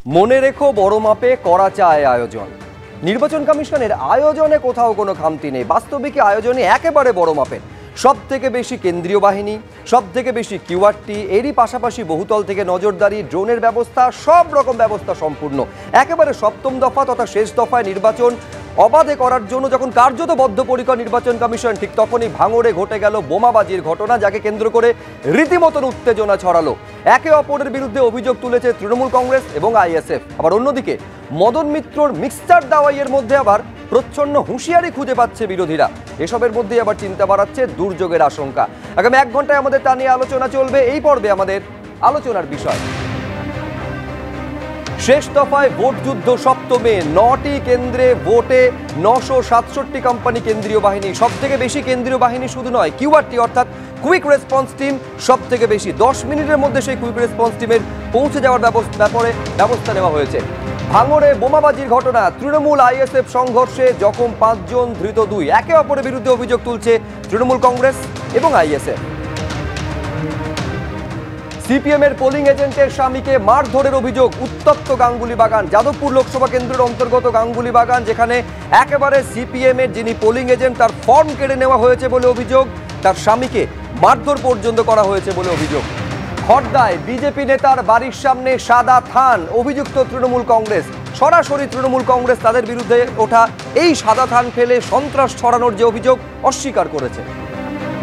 মনে রেখো বড় মাপে করা চায় আয়োজন। নির্বাচন কমিশনের আয়োজনে কোথাও কোনো খামতি নেই, বাস্তবিক আয়োজনে একেবারে বড় মাপের। সব থেকে বেশি কেন্দ্রীয় বাহিনী, সব থেকে বেশি কিউআরটি, এরই পাশাপাশি বহুতল থেকে নজরদারি, ড্রোনের ব্যবস্থা, সব রকম ব্যবস্থা সম্পূর্ণ। একেবারে সপ্তম দফা তথা শেষ দফায় নির্বাচন অবাধে করার জন্য যখন কার্যত বদ্ধপরিকর নির্বাচন কমিশন, ঠিক তখনই ভাঙড়ে ঘটে গেল বোমাবাজির ঘটনা, যাকে কেন্দ্র করে রীতিমতন উত্তেজনা ছড়ালো। একে অপরের বিরুদ্ধে অভিযোগ তুলেছে তৃণমূল কংগ্রেস এবং আইএসএফ। আবার অন্যদিকে মদন মিত্রর মিক্সচার দাওয়াইয়ের মধ্যে আবার প্রচ্ছন্ন হুঁশিয়ারি খুঁজে পাচ্ছে বিরোধীরা। এসবের মধ্যেই আবার চিন্তা বাড়াচ্ছে দুর্যোগের আশঙ্কা। আগামী 1 ঘন্টায় আমাদের তা নিয়ে আলোচনা চলবে। এই পর্বে আমাদের আলোচনার বিষয় শেষ দফায় ভোট যুদ্ধ সপ্তমে, 9টি কেন্দ্রে ভোটে 967 কোম্পানি কেন্দ্রীয় বাহিনী। সব থেকে বেশি কেন্দ্রীয় বাহিনী শুধু নয়, কিউআরটি অর্থাৎ কুইক রেসপন্স টিম সব থেকে বেশি। 10 মিনিটের মধ্যে সেই কুইক রেসপন্স টিমের পৌঁছে যাওয়ার ব্যবস্থা নেওয়া হয়েছে। ভাঙড়ে বোমাবাজির ঘটনা, তৃণমূল আইএসএফ সংঘর্ষে জখম 5 জন, ধৃত 2। একে অপরের বিরুদ্ধে অভিযোগ তুলছে তৃণমূল কংগ্রেস এবং আইএসএফ। সিপিএমের পোলিং এজেন্টের স্বামীকে মারধরের অভিযোগ, উত্তপ্ত গাঙ্গুলি বাগান। যাদবপুর লোকসভা কেন্দ্রের অন্তর্গত গাঙ্গুলি বাগান, যেখানে একেবারে সিপিএমের যিনি পোলিং এজেন্ট তার ফর্ম কেড়ে নেওয়া হয়েছে বলে অভিযোগ, তার স্বামীকে মারধর পর্যন্ত করা হয়েছে বলে অভিযোগ। খড়দায় বিজেপি নেতার বাড়ির সামনে সাদা থান, অভিযুক্ত তৃণমূল কংগ্রেস। সরাসরি তৃণমূল কংগ্রেস তাদের বিরুদ্ধে ওঠা এই সাদা থান ফেলে সন্ত্রাস ছড়ানোর যে অভিযোগ অস্বীকার করেছে।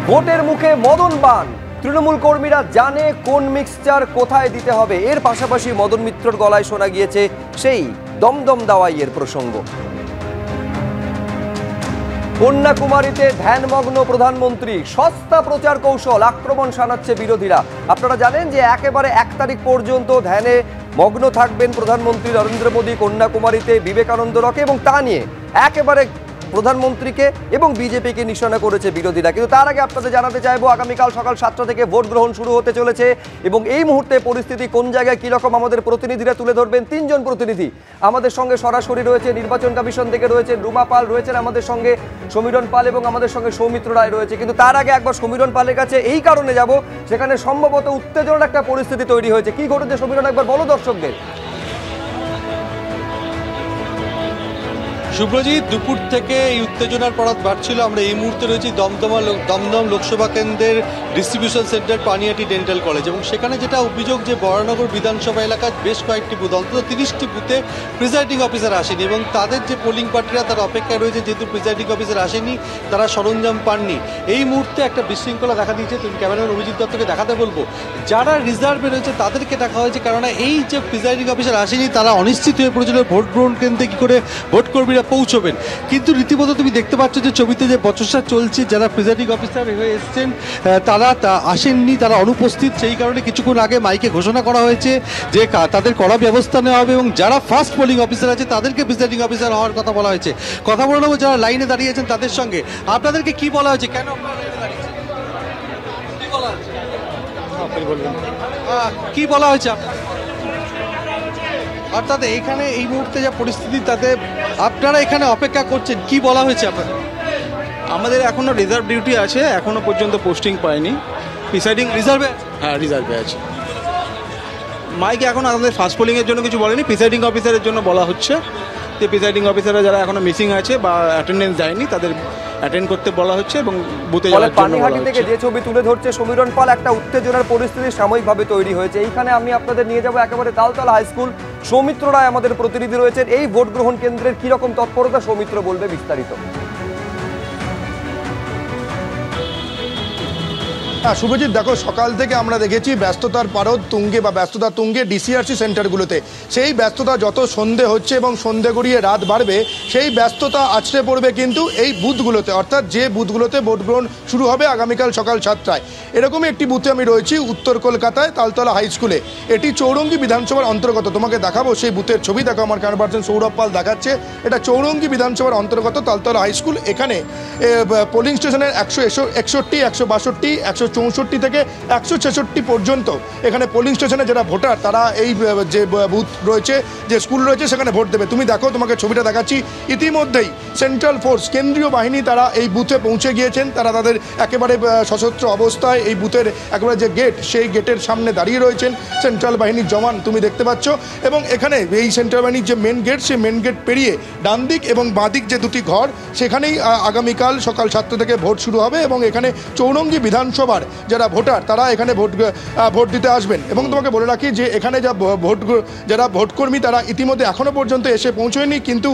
ভোটের মুখে মদন বান, তৃণমূল কর্মীরা জানে কোন মিক্সচার কোথায় দিতে হবে। এর পাশাপাশি মদন মিত্রর গলায় শোনা গিয়েছে সেই দমদম দাওয়াইয়ের প্রসঙ্গ। কন্যাকুমারীতে ধ্যানমগ্ন প্রধানমন্ত্রী, সস্তা প্রচার কৌশল, আক্রমণ শানাচ্ছে বিরোধীরা। আপনারা জানেন যে একেবারে 1 তারিখ পর্যন্ত ধ্যানে মগ্ন থাকবেন প্রধানমন্ত্রী নরেন্দ্র মোদী কন্যাকুমারীতে বিবেকানন্দ রকে, এবং তা নিয়ে একেবারে প্রধানমন্ত্রীকে এবং বিজেপিকে নিশানা করেছে বিরোধীরা। কিন্তু তার আগে আপনাদের জানাতে চাইবো, আগামীকাল সকাল 7টা থেকে ভোট গ্রহণ শুরু হতে চলেছে এবং এই মুহূর্তে পরিস্থিতি কোন জায়গায় কীরকম আমাদের প্রতিনিধিরা তুলে ধরবেন। 3 জন প্রতিনিধি আমাদের সঙ্গে সরাসরি রয়েছে, নির্বাচন কমিশন থেকে রয়েছেন রুমা পাল, রয়েছেন আমাদের সঙ্গে সমীরণ পাল এবং আমাদের সঙ্গে সৌমিত্র রায় রয়েছে। কিন্তু তার আগে একবার সমীরণ পালের কাছে এই কারণে যাব, সেখানে সম্ভবত উত্তেজনার একটা পরিস্থিতি তৈরি হয়েছে। কি ঘটেছে সমীরণ, একবার বলো দর্শকদের। শুভ্রজিৎ, দুপুর থেকে এই উত্তেজনার পরাত বাড়ছিল। আমরা এই মুহূর্তে রয়েছি দমদম লোকসভা কেন্দ্রের distribution centre Panihati dental college, এবং সেখানে যেটা অভিযোগ যে বরানগর বিধানসভা এলাকার বেশ কয়েকটি বুথ, অন্তত 30টি বুথে প্রিজাইডিং অফিসার আসেনি এবং তাদের যে পোলিং পার্টিরা তার অপেক্ষায় রয়েছে, যেহেতু প্রিজাইডিং অফিসার আসেনি তারা সরঞ্জাম পাননি। এই মুহূর্তে একটা বিশৃঙ্খলা দেখা দিয়েছে। তুমি ক্যামেরাম্যান অভিজিৎ দত্তকে দেখাতে বলবো, যারা রিজার্ভে রয়েছে তাদেরকে ডাকা হয়েছে, কেননা এই যে প্রিজাইডিং অফিসার আসেনি তারা অনিশ্চিত হয়ে পড়েছিল ভোট গ্রহণ কেন্দ্রে কী করে ভোট কর্মীরা পৌঁছবেন। কিন্তু রীতিমতো তুমি দেখতে পাচ্ছ যে ছবিতে যে বচসা চলছে, যারা প্রিজাইডিং অফিসার হয়ে এসছেন তারা আসেননি, তারা অনুপস্থিত। সেই কারণে কিছুক্ষণ আগে মাইকে ঘোষণা করা হয়েছে যে তাদের কড়া ব্যবস্থা নেওয়া হবে এবং যারা ফার্স্ট পোলিং অফিসার আছে তাদেরকে প্রিজাইডিং অফিসার হওয়ার কথা বলা হয়েছে। কথা বলে নেবো যারা লাইনে দাঁড়িয়েছেন তাদের সঙ্গে। আপনাদেরকে কি বলা হয়েছে, কেন আপনারা লাইনে দাঁড়িয়েছেন, কি বলা হয়েছে, কি বলা হয়েছে? অর্থাৎ এইখানে এই মুহূর্তে যা পরিস্থিতি তাতে আপনারা এখানে অপেক্ষা করছেন, কি বলা হয়েছে আপনাদের? আমাদের এখনও রিজার্ভ ডিউটি আছে, এখনও পর্যন্ত পোস্টিং পায়নি। প্রিসাইডিং রিজার্ভে? হ্যাঁ, রিজার্ভে আছে। মাইকে এখন আমাদের ফার্স্ট পোলিংয়ের জন্য কিছু বলেনি, প্রিসাইডিং অফিসারের জন্য বলা হচ্ছে যে প্রিসাইডিং অফিসাররা যারা এখনও মিসিং আছে বা অ্যাটেন্ডেন্স দেয়নি তাদের অ্যাটেন্ড করতে বলা হচ্ছে এবং বুথে যাওয়ার জন্য বলা হচ্ছে। পানিহাটি থেকে যে ছবি তুলে ধরছে সমীরণ পাল, একটা উত্তেজনার পরিস্থিতি সাময়িকভাবে তৈরি হয়েছে। এইখানে আমি আপনাদের নিয়ে যাব একেবারে তালতলা হাই স্কুল। সৌমিত্র রায় আমাদের প্রতিনিধি রয়েছেন। এই ভোট গ্রহণ কেন্দ্রের কি রকম তৎপরতা সৌমিত্র বলবে বিস্তারিত। হ্যাঁ শুভজিৎ, দেখো সকাল থেকে আমরা দেখেছি ব্যস্ততার পারদ তুঙ্গে বা ব্যস্ততা তুঙ্গে ডিসিআরসি সেন্টারগুলোতে। সেই ব্যস্ততা যত সন্ধে হচ্ছে এবং সন্ধে গড়িয়ে রাত বাড়বে, সেই ব্যস্ততা আছড়ে পড়বে কিন্তু এই বুথগুলোতে, অর্থাৎ যে বুথগুলোতে ভোট গ্রহণ শুরু হবে আগামীকাল সকাল 7টায়। এরকমই একটি বুথে আমি রয়েছি উত্তর কলকাতায় তালতলা হাই স্কুলে। এটি চৌরঙ্গি বিধানসভার অন্তর্গত। তোমাকে দেখাবো সেই বুথের ছবি। দেখো আমার ক্যামেরা পার্সন সৌরভ পাল দেখাচ্ছে। এটা চৌরঙ্গি বিধানসভার অন্তর্গত তালতলা হাই স্কুল। এখানে পোলিং স্টেশনের 161, 162, 164 164 থেকে 166 পর্যন্ত এখানে পোলিং স্টেশনে যারা ভোটার তারা এই যে বুথ রয়েছে, যে স্কুল রয়েছে, সেখানে ভোট দেবে। তুমি দেখো, তোমাকে ছবিটা দেখাচ্ছি, ইতিমধ্যেই সেন্ট্রাল ফোর্স, কেন্দ্রীয় বাহিনী তারা এই বুথে পৌঁছে গিয়েছেন। তারা তাদের একেবারে সশস্ত্র অবস্থায় এই বুথের একেবারে যে গেট, সেই গেটের সামনে দাঁড়িয়ে রয়েছেন সেন্ট্রাল বাহিনীর জওয়ান, তুমি দেখতে পাচ্ছ। এবং এখানে এই সেন্ট্রাল বাহিনীর যে মেন গেট, সেই মেন গেট পেরিয়ে ডান দিক এবং বাঁ দিক যে দুটি ঘর, সেখানেই আগামীকাল সকাল 7টা থেকে ভোট শুরু হবে। এবং এখানে চৌরঙ্গি বিধানসভার যারা ভোটার তারা এখানে ভোট দিতে আসবেন। এবং তোমাকে বলে রাখি যে এখানে যারা ভোটকর্মী তারা ইতিমধ্যে এখনও পর্যন্ত এসে পৌঁছয়নি, কিন্তু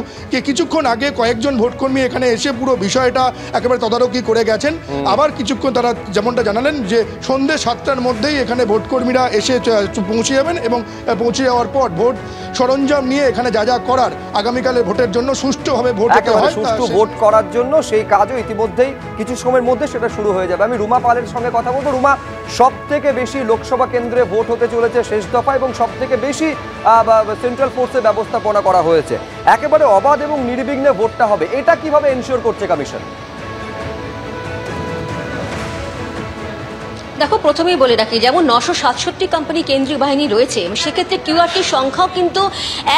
কিছুক্ষণ আগে কয়েকজন ভোটকর্মী এখানে এসে পুরো বিষয়টা একেবারে তদারকি করে গেছেন। আবার কিছুক্ষণ তারা যেমনটা জানালেন যে সন্ধ্যে 7টার মধ্যেই এখানে ভোটকর্মীরা এসে পৌঁছে যাবেন এবং পৌঁছে যাওয়ার পর ভোট সরঞ্জাম নিয়ে এখানে যা যা করার আগামীকালের ভোটের জন্য সুষ্ঠুভাবে ভোট সুষ্ঠু ভোট করার জন্য সেই কাজও ইতিমধ্যেই কিছু সময়ের মধ্যে সেটা শুরু হয়ে যাবে। আমি রুমা পালের সঙ্গে কথা বলবো। রুমা, সব থেকে বেশি লোকসভা কেন্দ্রে ভোট হতে চলেছে শেষ দফা এবং সব থেকে বেশি সেন্ট্রাল ফোর্সের ব্যবস্থাপনা করা হয়েছে। একেবারে অবাধ এবং নির্বিঘ্নে ভোটটা হবে, এটা কিভাবে এনশিওর করছে কমিশন? দেখো, প্রথমেই বলে রাখি, যেমন 967 কোম্পানি কেন্দ্রীয় বাহিনী রয়েছে, সেক্ষেত্রে কিউআরটির সংখ্যাও কিন্তু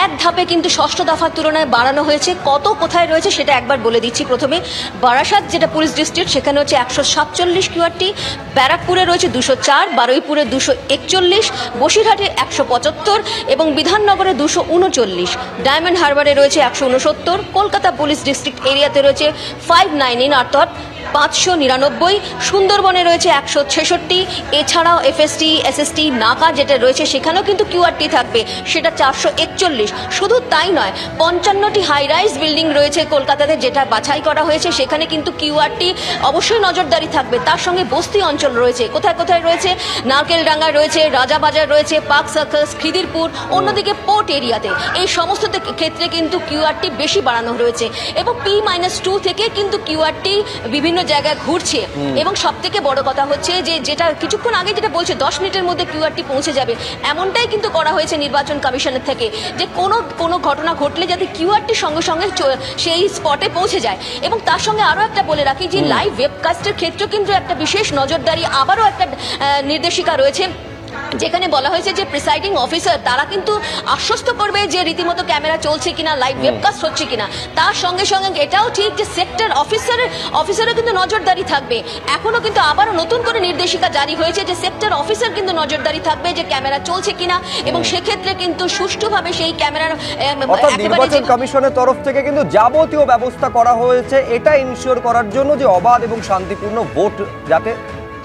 এক ধাপে কিন্তু ষষ্ঠ দফার তুলনায় বাড়ানো হয়েছে। কত কোথায় রয়েছে সেটা একবার বলে দিচ্ছি। প্রথমে বারাসাত, যেটা পুলিশ ডিস্ট্রিক্ট, সেখানে হচ্ছে 147 কিউআরটি, ব্যারাকপুরে রয়েছে 204, বারুইপুরে 241, বসিরহাটে 175 এবং বিধাননগরে 239, ডায়মন্ড হারবারে রয়েছে 169, কলকাতা পুলিশ ডিস্ট্রিক্ট এরিয়াতে রয়েছে 599 অর্থাৎ 599, সুন্দরবনে রয়েছে 166, এছাড়াও এফএসটি, এসএসটি, নাকা যেটা রয়েছে সেখানেও কিন্তু কিউআরটি থাকবে, সেটা 441। শুধু তাই নয়, 55টি হাই রাইজ বিল্ডিং রয়েছে কলকাতাতে, যেটা বাছাই করা হয়েছে, সেখানে কিন্তু কিউআরটি অবশ্যই নজরদারি থাকবে। তার সঙ্গে বস্তি অঞ্চল রয়েছে, কোথায় কোথায় রয়েছে, নারকেলডাঙ্গা রয়েছে, রাজাবাজার রয়েছে, পার্ক সার্কাস, খিদিরপুর, অন্যদিকে পোর্ট এরিয়াতে, এই সমস্ত ক্ষেত্রে কিন্তু কিউআরটি বেশি বাড়ানো রয়েছে। এবং P-2 থেকে কিন্তু কিউআরটি বিভিন্ন জায়গায় ঘুরছে। এবং সব থেকে বড় কথা হচ্ছে যে যেটা কিছুক্ষণ আগে যেটা বলছে 10 মিনিটের মধ্যে কিউআরটি পৌঁছে যাবে, এমনটাই কিন্তু করা হয়েছে নির্বাচন কমিশনের থেকে, যে কোনো ঘটনা ঘটলে যাতে কিউআরটি সঙ্গে সঙ্গে সেই স্পটে পৌঁছে যায়। এবং তার সঙ্গে আরও একটা বলে রাখি যে লাইভ ওয়েবকাস্টের ক্ষেত্রেও কিন্তু একটা বিশেষ নজরদারি, আবারও একটা নির্দেশিকা রয়েছে, যেখানে বলা হয়েছে যে প্রিসাইডিং অফিসার তারা কিন্তু আশ্বস্ত করবে যে রীতিমতো ক্যামেরা চলছে কিনা, লাইভ ওয়েবকাস্ট হচ্ছে কিনা। তার সঙ্গে সঙ্গে এটাও ঠিক যে সেক্টর অফিসারও কিন্তু নজরদারি থাকবে। এখনো কিন্তু আবারও নতুন করে নির্দেশিকা জারি হয়েছে যে সেক্টর অফিসার কিন্তু নজরদারি থাকবে যে ক্যামেরা চলছে কিনা, এবং সেক্ষেত্রে কিন্তু সুষ্ঠুভাবে সেই ক্যামেরার নির্বাচন কমিশনের তরফ থেকে কিন্তু যাবতীয় ব্যবস্থা করা হয়েছে এটা ইনশিওর করার জন্য যে অবাধ এবং শান্তিপূর্ণ ভোট যাতে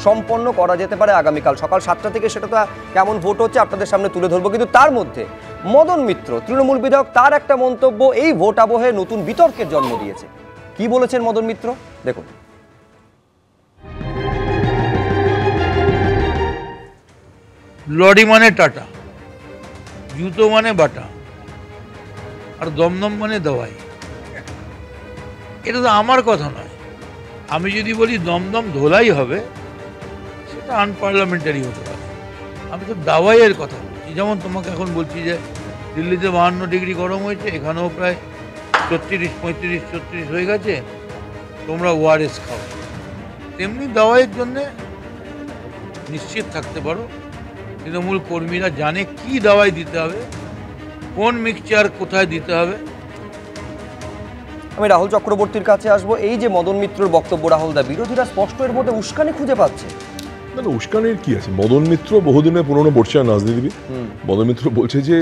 সম্পন্ন করা যেতে পারে আগামীকাল সকাল 7টা থেকে। সেটা তো কেমন ভোট হচ্ছে আপনাদের সামনে তুলে ধরবো, কিন্তু তার মধ্যে মদন মিত্র, তৃণমূল বিধায়ক, তার একটা মন্তব্য এই ভোট আবহে নতুন বিতর্কের জন্ম দিয়েছে। কি বলেছেন মদন মিত্র, দেখুন। লরি মানে টাটা, জুতো মানে বাটা, আর দমদম মানে দাওয়াই। এটা তো আমার কথা নয়। আমি যদি বলি দমদম ধোলাই হবে, সেটা আনপার্লামেন্টারি হতে পারে। আমি তো দাওয়াইয়ের কথা বলছি। যেমন তোমাকে এখন বলছি যে দিল্লিতে 52 ডিগ্রি গরম হয়েছে, এখানেও প্রায় 34, 35, 36 হয়ে গেছে, তোমরা ওআরএস খাও। তেমনি দাওয়াইয়ের জন্যে নিশ্চিত থাকতে পারো তৃণমূল কর্মীরা জানে কি দাওয়াই দিতে হবে, কোন মিক্সচার কোথায় দিতে হবে। আমি রাহুল চক্রবর্তীর কাছে আসবো। এই যে মদন মিত্রর বক্তব্য, রাহুল দা, বিরোধীরা স্পষ্ট এর মধ্যে উস্কানি খুঁজে পাচ্ছে। না, উস্কানির কি আছে? মদন মিত্র বহুদিনের পুরনো বর্ষিয়ান রাজনীতিবিদ। মদন মিত্র বলছে যে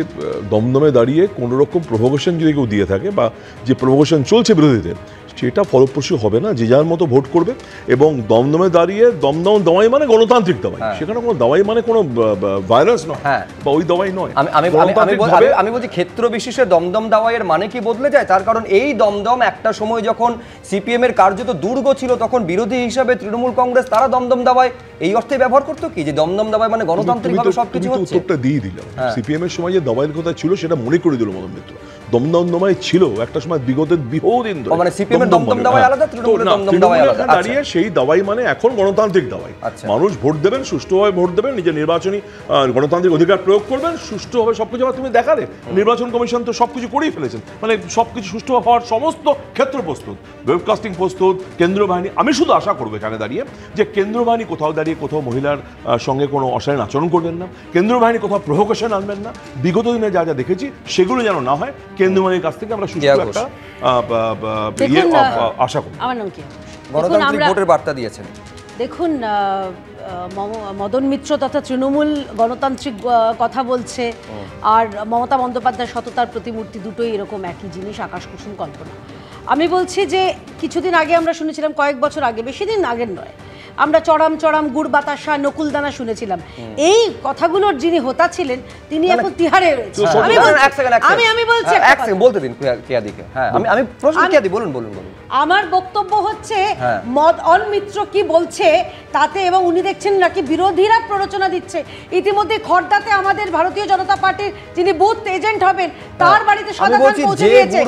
দমদমে দাঁড়িয়ে কোনো রকম প্রভোকেশন যদি কেউ দিয়ে থাকে বা যে প্রভোকেশন চলছে বিরোধীদের, সেটা ফলপ্রসূ হবে না। যে যার মতো ভোট করবে। এবং দমদমে দাঁড়িয়ে দমদম দাওয়াই মানে গণতান্ত্রিক দাওয়াই, সেখানে কোনো দাওয়াই মানে কোনো ভাইরাস নয় বা ওই দাওয়াই নয়। আমি বলছি ক্ষেত্র বিশেষে দমদম দাওয়াইয়ের মানে কি বদলে যায়? তার কারণ এই দমদম একটা সময় যখন সিপিএম এর কার্যত দুর্গ ছিল, তখন বিরোধী হিসাবে তৃণমূল কংগ্রেস তারা দমদম দাওয়াই এই অর্থে ব্যবহার করতো কি যে দমদম দাওয়াই মানে গণতান্ত্রিকভাবে সবকিছু হচ্ছে। উত্তরটা দিয়ে দিলাম। সিপিএম এর সময় যে দাওয়াইয়ের কথা ছিল সেটা মনে করে দিল মদন মিত্র। দমদম দাওয়াই ছিল একটা সময় বিগতের বহুদিন ধরে। মানে সিপিএম সিপিএমের দমদম দাওয়াই আলাদা, তৃণমূলের দমদম দাওয়াই আলাদা। দাঁড়িয়ে সেই দাওয়াই মানে এখন গণতান্ত্রিক দাওয়াই। মানুষ ভোট দেবেন, সুষ্ঠুভাবে ভোট দেবেন, নিজের নির্বাচনী গণতান্ত্রিক অধিকার প্রয়োগ করবেন, সুষ্ঠুভাবে সবকিছু। তুমি দেখালে নির্বাচন কমিশন তো সবকিছু করেই ফেলেছেন, মানে সবকিছু সুষ্ঠুভাবে হওয়ার সমস্ত ক্ষেত্র প্রস্তুত, ওয়েবকাস্টিং প্রস্তুত, কেন্দ্রীয় বাহিনী। আমি শুধু আশা করবো এখানে দাঁড়িয়ে যে কেন্দ্রীয় বাহিনী কোথাও দাঁড়িয়ে কোথাও মহিলার সঙ্গে কোনো অশালীন আচরণ করবেন না, কেন্দ্রীয় বাহিনী কোথাও প্রভোকেশন আনবেন না। বিগত দিনে যা যা দেখেছি সেগুলো যেন না হয়, কেন্দ্রীয় বাহিনীর কাছ থেকে আমরা সুষ্ঠু একটা আশা করি। আমার নাম কি? গণতান্ত্রিক ভোটের বার্তা দিয়েছেন। দেখুন, মদন মিত্র তথা তৃণমূল গণতান্ত্রিক কথা বলছে, আর মমতা বন্দ্যোপাধ্যায় সততার প্রতিমূর্তি, দুটোই এরকম একই জিনিস, আকাশ কুসুম কল্পনা। আমি বলছি যে কিছুদিন আগে আমরা শুনেছিলাম, কয়েক বছর আগে, বেশি দিন আগের নয়, আমরা চড়াম চড়াম গুড় বাতাসা নকুলদানা শুনেছিলাম। এই কথাগুলোর যিনি হোতা ছিলেন তিনি এখন তিহারে রয়েছেন। আমি বলছি বলতে দিন কেয়াদিকে। হ্যাঁ, আমি প্রশ্ন কেয়াদি, বলুন বলুন বলুন। আমার বক্তব্য হচ্ছে মদন মিত্র কি বলছে তাতে, এবং উনি দেখছেন নাকি বিরোধীরা প্ররোচনা দিচ্ছে। ইতিমধ্যে খড়দাতে আমাদের ভারতীয় জনতা পার্টির যিনি বুথ এজেন্ট হবেন তার বাড়িতে সদাগর পৌঁছে দিয়েছে।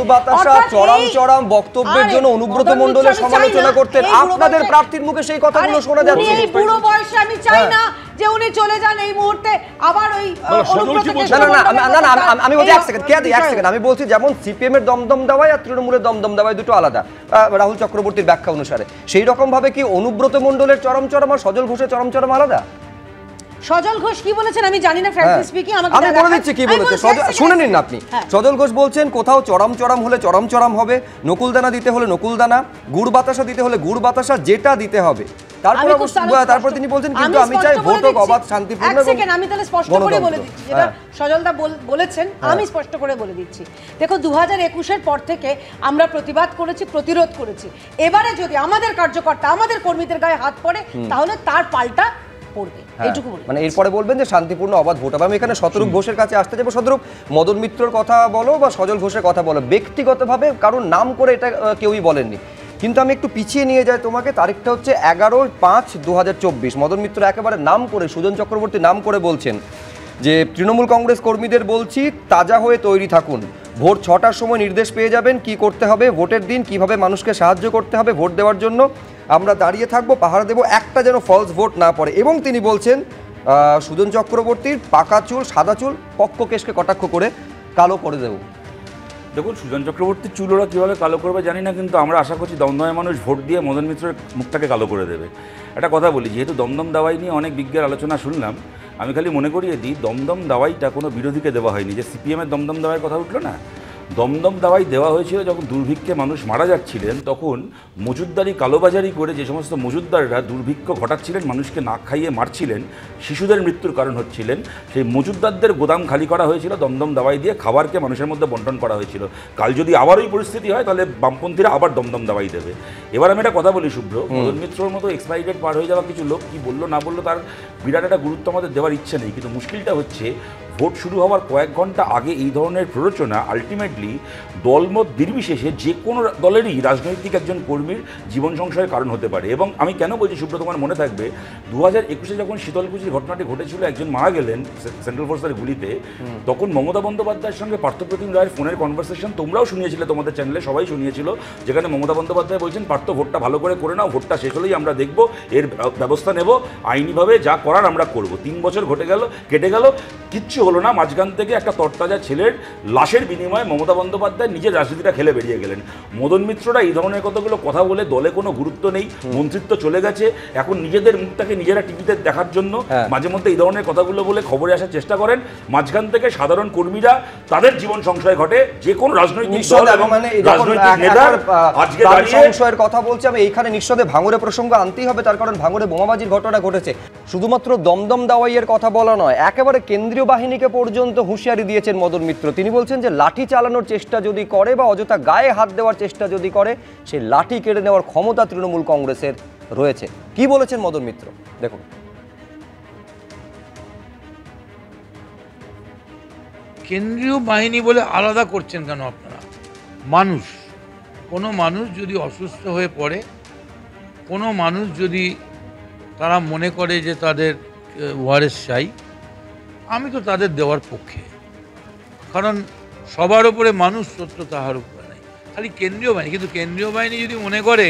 চড়াম চড়াম বক্তব্যের জন্য অনুব্রত মণ্ডলের সমালোচনা করতেন, আপনাদের প্রার্থীর মুখে সেই কথাগুলো শোনা যাচ্ছে। এই বুড়ো বয়সে আমি চাই না যে উনি চলে যান এই মুহূর্তে, আবার ওই আমি বলছি এক সেকেন্ড, আমি বলছি যেমন সিপিএম এর দমদম দাওয়াই আর তৃণমূলের দমদম দাওয়াই দুটো আলাদা, রাহুল চক্রবর্তীর ব্যাখ্যা অনুসারে। সেই রকম ভাবে কি অনুব্রত মণ্ডলের চরম চরম আর সজল ঘোষের চরম চরম আলাদা? সজল ঘোষ কি বলেছেন আমি জানি না, ফ্র্যাঙ্কলি স্পিকিং আমি বলে দিচ্ছি কি বলেছে, শুনে নিন আপনি। সজল ঘোষ বলছেন কোথাও চরম চরম হলে চরম চরম হবে, নকুলদানা দিতে হলে নকুলদানা, গুড় বাতাসা দিতে হলে গুড় বাতাসা, যেটা দিতে হবে। তারপর তিনি বলছেন কিন্তু আমি চাই ভোট হোক অবাধ, শান্তিপূর্ণ। আমি তাহলে স্পষ্ট করে বলে দিচ্ছি, যেটা সজলদা বলেছেন আমি স্পষ্ট করে বলে দিচ্ছি। দেখো, 2021-এর পর থেকে আমরা প্রতিবাদ করেছি, প্রতিরোধ করেছি। এবারে যদি আমাদের কার্যকর্তা, আমাদের কর্মীদের গায়ে হাত পড়ে, তাহলে তার পাল্টা পড়বে, এইটুকু বলি। মানে এরপরে বলবেন যে শান্তিপূর্ণ অবাধ ভোট হবে। আমি এখানে শতরূপ ঘোষের কাছে আসতে যাবো। শতরূপ, মদন মিত্রর কথা বলো বা সজল ঘোষের কথা বলো, ব্যক্তিগতভাবে কারণ নাম করে এটা কেউই বলেননি, কিন্তু আমি একটু পিছিয়ে নিয়ে যাই তোমাকে। তারিখটা হচ্ছে 11/5/2024। মদন মিত্র একেবারে নাম করে, সুজন চক্রবর্তী নাম করে বলছেন যে তৃণমূল কংগ্রেস কর্মীদের বলছি, তাজা হয়ে তৈরি থাকুন। ভোর 6টার সময় নির্দেশ পেয়ে যাবেন কি করতে হবে, ভোটের দিন কিভাবে মানুষকে সাহায্য করতে হবে ভোট দেওয়ার জন্য। আমরা দাঁড়িয়ে থাকবো, পাহারা দেবো, একটা যেন ফলস ভোট না পড়ে। এবং তিনি বলছেন সুজন চক্রবর্তীর পাকা চুল সাদা চুল পক্ষ কেশকে কটাক্ষ করে কালো করে দেবো। দেখুন, সুজন চক্রবর্তীর চুল ওরা কীভাবে কালো করবে জানি না, কিন্তু আমরা আশা করছি দমদমের মানুষ ভোট দিয়ে মদন মিত্রের মুখটাকে কালো করে দেবে। একটা কথা বলি, যেহেতু দমদম দাওয়াই নিয়ে অনেক বিজ্ঞের আলোচনা শুনলাম, আমি খালি মনে করিয়ে দিই, দমদম দাওয়াইটা কোনো বিরোধীকে দেওয়া হয়নি। যে সিপিএমের দমদম দাওয়াইয়ের কথা উঠলো না, দমদম দাওয়াই দেওয়া হয়েছিল যখন দুর্ভিক্ষে মানুষ মারা যাচ্ছিলেন, তখন মজুদদারি কালোবাজারি করে যে সমস্ত মজুদদাররা দুর্ভিক্ষ ঘটাচ্ছিলেন, মানুষকে না খাইয়ে মারছিলেন, শিশুদের মৃত্যুর কারণ হচ্ছিলেন, সেই মজুদদারদের গোদাম খালি করা হয়েছিল, দমদম দাওয়াই দিয়ে খাবারকে মানুষের মধ্যে বন্টন করা হয়েছিল। কাল যদি আবার ওই পরিস্থিতি হয় তাহলে বামপন্থীরা আবার দমদম দাওয়াই দেবে। এবার আমি একটা কথা বলি শুভ্র, মদন মিত্রর মতো এক্সপায়ারি ডেট পার হয়ে যাওয়া কিছু লোক কি বললো না বললো তার বিরাট একটা গুরুত্ব আমাদের দেওয়ার ইচ্ছে নেই, কিন্তু মুশকিলটা হচ্ছে ভোট শুরু হওয়ার কয়েক ঘন্টা আগে এই ধরনের প্ররোচনা আলটিমেটলি দলমত নির্বিশেষে যে কোনো দলেরই রাজনৈতিক একজন কর্মীর জীবন সংশয়ের কারণ হতে পারে। এবং আমি কেন বলছি শুভ্র, তোমার মনে থাকবে 2021-এ যখন শীতলকুচির ঘটনাটি ঘটেছিল, একজন মারা গেলেন সেন্ট্রাল ফোর্সের গুলিতে, তখন মমতা বন্দ্যোপাধ্যায়ের সঙ্গে পার্থপ্রতিম রায়ের ফোনের কনভারসেশন তোমরাও শুনিয়েছিলে, তোমাদের চ্যানেলে সবাই শুনিয়েছিল, যেখানে মমতা বন্দ্যোপাধ্যায় বলছেন পার্থ ভোটটা ভালো করে নাও, ভোটটা শেষ হলেই আমরা দেখব, এর ব্যবস্থা নেব, আইনিভাবে যা করার আমরা করব। 3 বছর কেটে গেল, কিচ্ছু হলো না। মাঝখান থেকে একটা তরতাজা ছেলের লাশের বিনিময়ে মমতা বন্দ্যোপাধ্যায় নিজের রাজনীতিটা খেলে বেরিয়ে গেলেন। মদন মিত্ররা এই ধরনের কতগুলো কথা বলে দলে কোনো গুরুত্ব নেই, মন্ত্রিত্ব চলে গেছে, এখন নিজেদের মুখটাকে নিজেরা টিভিতে দেখার জন্য মাঝে মধ্যে এই ধরনের কথাগুলো বলে খবরে আসার চেষ্টা করেন। মাঝখান থেকে সাধারণ কর্মীরা তাদের জীবন সংশয় ঘটে, যে কোনো রাজনৈতিক দল এবং রাজনৈতিক নেতার আজকে সংশয়ের কথা বলছি আমি এইখানে নিঃসন্দেহে ভাঙড়ে প্রসঙ্গ আনতেই হবে, তার কারণ ভাঙড়ে বোমাবাজির ঘটনা ঘটেছে। শুধুমাত্র দমদম দাওয়াইয়ের কথা বলা নয়, একেবারে কেন্দ্রীয় বাহিনীকে পর্যন্ত হুঁশিয়ারি দিয়েছেন মদন মিত্র। তিনি বলছেন যে লাঠি চালানোর চেষ্টা যদি করে বা অযথা গায়ে হাত দেওয়ার চেষ্টা যদি করে, সেই লাঠি কেড়ে নেওয়ার ক্ষমতা তৃণমূল কংগ্রেসের রয়েছে। কি বলেছেন মদন মিত্র দেখুন। কেন্দ্রীয় বাহিনী বলে আলাদা করছেন কেন আপনারা? কোনো মানুষ যদি অসুস্থ হয়ে পড়ে, কোনো মানুষ যদি তারা মনে করে যে তাদের ওয়ারেস চাই, আমি তো তাদের দেওয়ার পক্ষে, কারণ সবার উপরে মানুষ, সত্য তাহার উপরে নাই। খালি কেন্দ্রীয় বাহিনী, কিন্তু কেন্দ্রীয় বাহিনী যদি মনে করে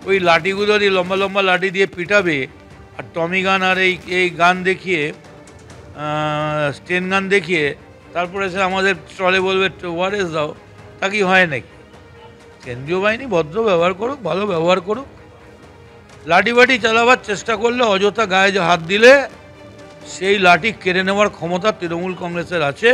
ওই লাঠিগুলো দিয়ে লম্বা লম্বা লাঠি দিয়ে পিটাবে আর টমি গান আর এই গান দেখিয়ে স্টেন গান দেখিয়ে তারপরে সে আমাদের স্টলে বলবে ওয়ারেস দাও, তা কি হয় নাকি? কেন্দ্রীয় বাহিনী ভদ্র ব্যবহার করুক, ভালো ব্যবহার করুক। লাঠি বাটি চালাবার চেষ্টা করলে, অযথা গায়ে হাত দিলে সেই লাঠি কেড়ে নেওয়ার ক্ষমতা তৃণমূল কংগ্রেসের আছে।